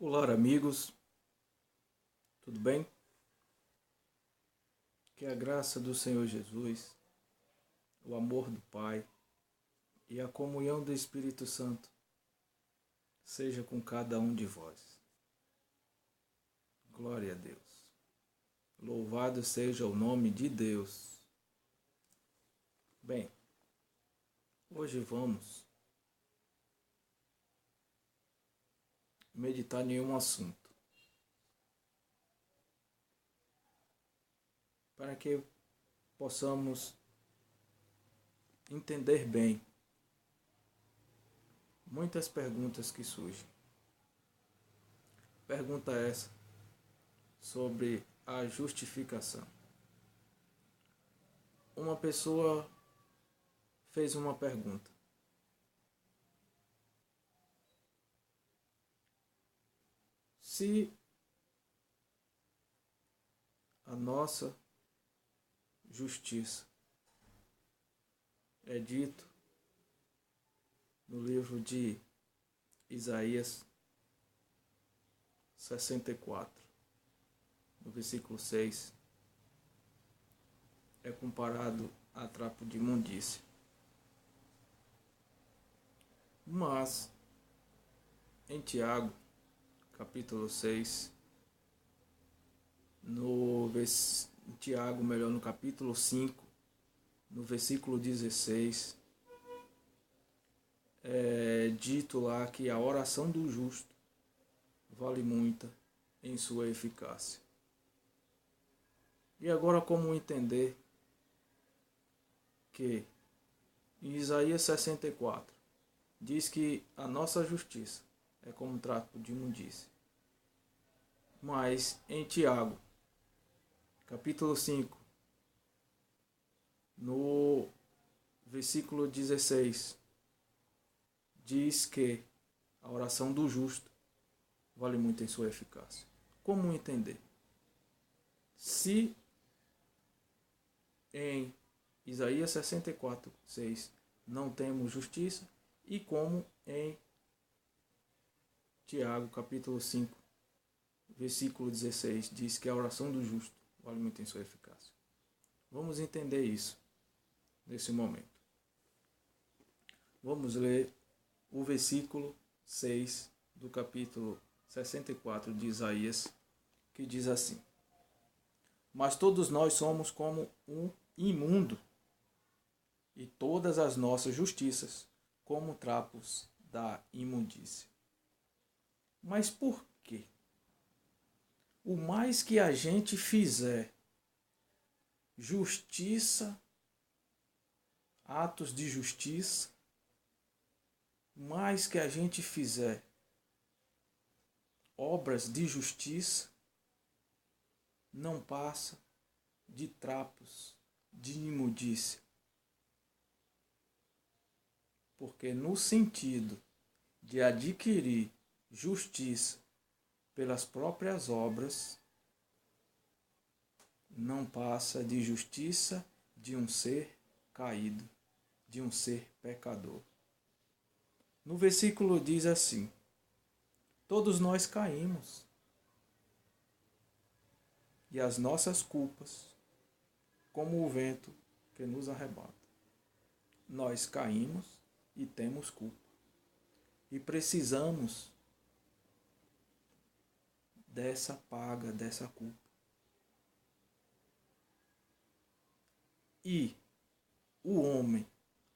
Olá, amigos, tudo bem? Que a graça do Senhor Jesus, o amor do Pai e a comunhão do Espírito Santo seja com cada um de vós. Glória a Deus. Louvado seja o nome de Deus. Bem, hoje vamos meditar em um assunto para que possamos entender bem muitas perguntas que surgem. Pergunta essa sobre a justificação. Uma pessoa fez uma pergunta: se a nossa justiça é dito no livro de Isaías 64, no versículo 6, é comparado a trapo de imundícia. Mas, em Tiago, capítulo 6, no capítulo 5, no versículo 16, é dito lá que a oração do justo vale muito em sua eficácia. E agora, como entender que em Isaías 64 diz que a nossa justiça é como um trapo de imundícia, mas em Tiago, capítulo 5, no versículo 16, diz que a oração do justo vale muito em sua eficácia. Como entender? Se em Isaías 64, 6 não temos justiça, e como em Tiago, capítulo 5, versículo 16, diz que a oração do justo vale muito em sua eficácia. Vamos entender isso nesse momento. Vamos ler o versículo 6 do capítulo 64 de Isaías, que diz assim: Mas todos nós somos como um imundo, e todas as nossas justiças como trapos da imundícia. Mas por quê? O mais que a gente fizer justiça, atos de justiça, mais que a gente fizer obras de justiça, não passa de trapos de imundícia. Porque no sentido de adquirir justiça pelas próprias obras, não passa de justiça de um ser caído, de um ser pecador. No versículo diz assim: todos nós caímos, e as nossas culpas, como o vento que nos arrebata. Nós caímos e temos culpa. E precisamos dessa paga, dessa culpa. E o homem,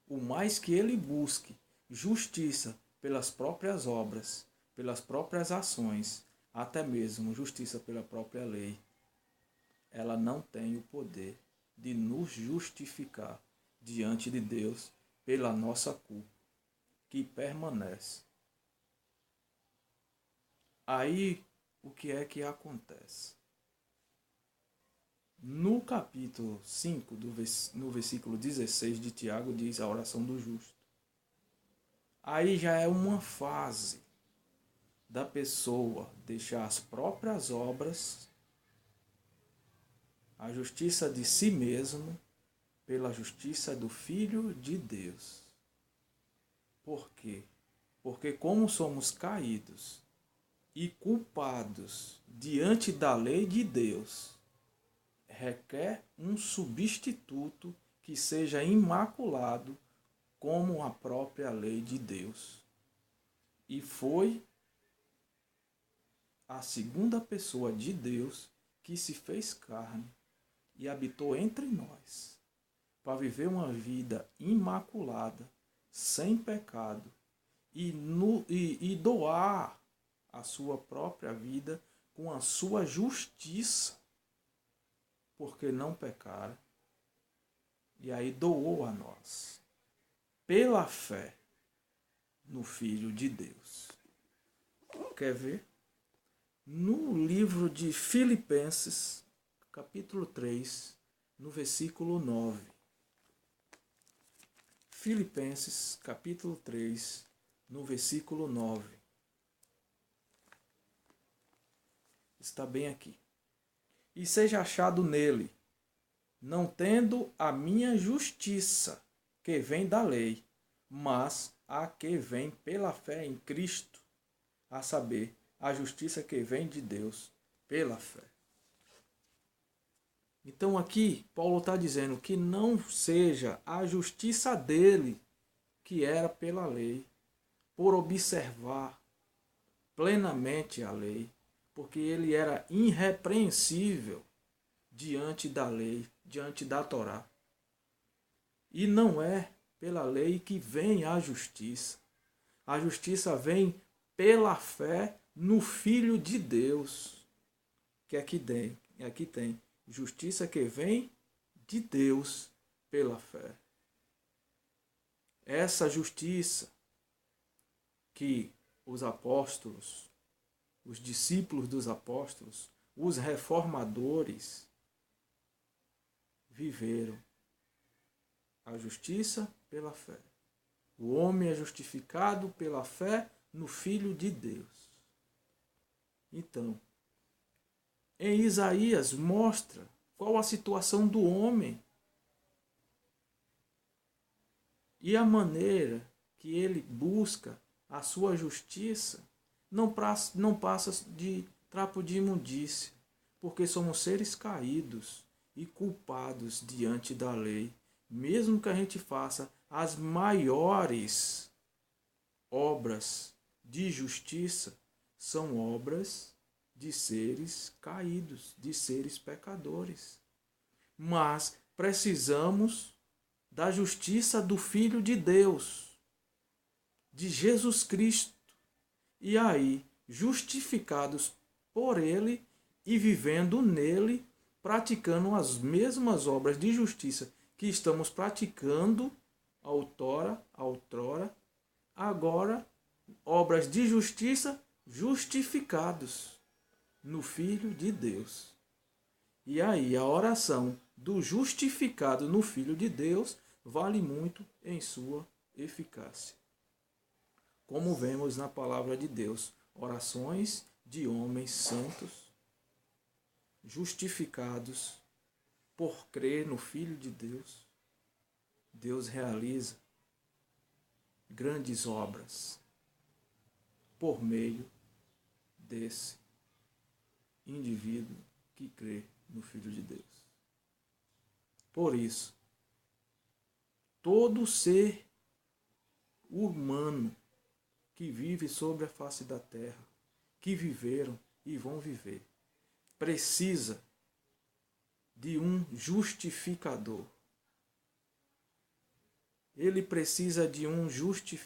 o mais que ele busque justiça pelas próprias obras, pelas próprias ações, até mesmo justiça pela própria lei, ela não tem o poder de nos justificar diante de Deus pela nossa culpa, que permanece. Aí, o que é que acontece? No capítulo 5, no versículo 16 de Tiago, diz a oração do justo. Aí já é uma fase da pessoa deixar as próprias obras, a justiça de si mesmo, pela justiça do Filho de Deus. Por quê? Porque como somos caídos e culpados diante da lei de Deus, requer um substituto que seja imaculado como a própria lei de Deus. E foi a segunda pessoa de Deus que se fez carne e habitou entre nós, para viver uma vida imaculada, sem pecado, e doar a sua própria vida com a sua justiça, porque não pecara, e aí doou a nós, pela fé no Filho de Deus. Quer ver? No livro de Filipenses, capítulo 3, no versículo 9. Filipenses, capítulo 3, no versículo 9. Está bem aqui. E seja achado nele, não tendo a minha justiça, que vem da lei, mas a que vem pela fé em Cristo, a saber, a justiça que vem de Deus pela fé. Então aqui Paulo está dizendo que não seja a justiça dele, que era pela lei, por observar plenamente a lei, porque ele era irrepreensível diante da lei, diante da Torá. E não é pela lei que vem a justiça. A justiça vem pela fé no Filho de Deus, que aqui tem justiça que vem de Deus pela fé. Essa justiça que os apóstolos, os discípulos dos apóstolos, os reformadores viveram. A justiça pela fé. O homem é justificado pela fé no Filho de Deus. Então, em Isaías mostra qual a situação do homem e a maneira que ele busca a sua justiça não passa de trapo de imundícia, porque somos seres caídos e culpados diante da lei, mesmo que a gente faça as maiores obras de justiça, são obras de seres caídos, de seres pecadores. Mas precisamos da justiça do Filho de Deus, de Jesus Cristo. E aí, justificados por Ele e vivendo nele, praticando as mesmas obras de justiça que estamos praticando outrora, agora, obras de justiça justificados no Filho de Deus. E aí, a oração do justificado no Filho de Deus vale muito em sua eficácia. Como vemos na palavra de Deus, orações de homens santos, justificados por crer no Filho de Deus, Deus realiza grandes obras por meio desse indivíduo que crê no Filho de Deus. Por isso, todo ser humano que vive sobre a face da terra, que viveram e vão viver, precisa de um justificador. Ele precisa de um justificador.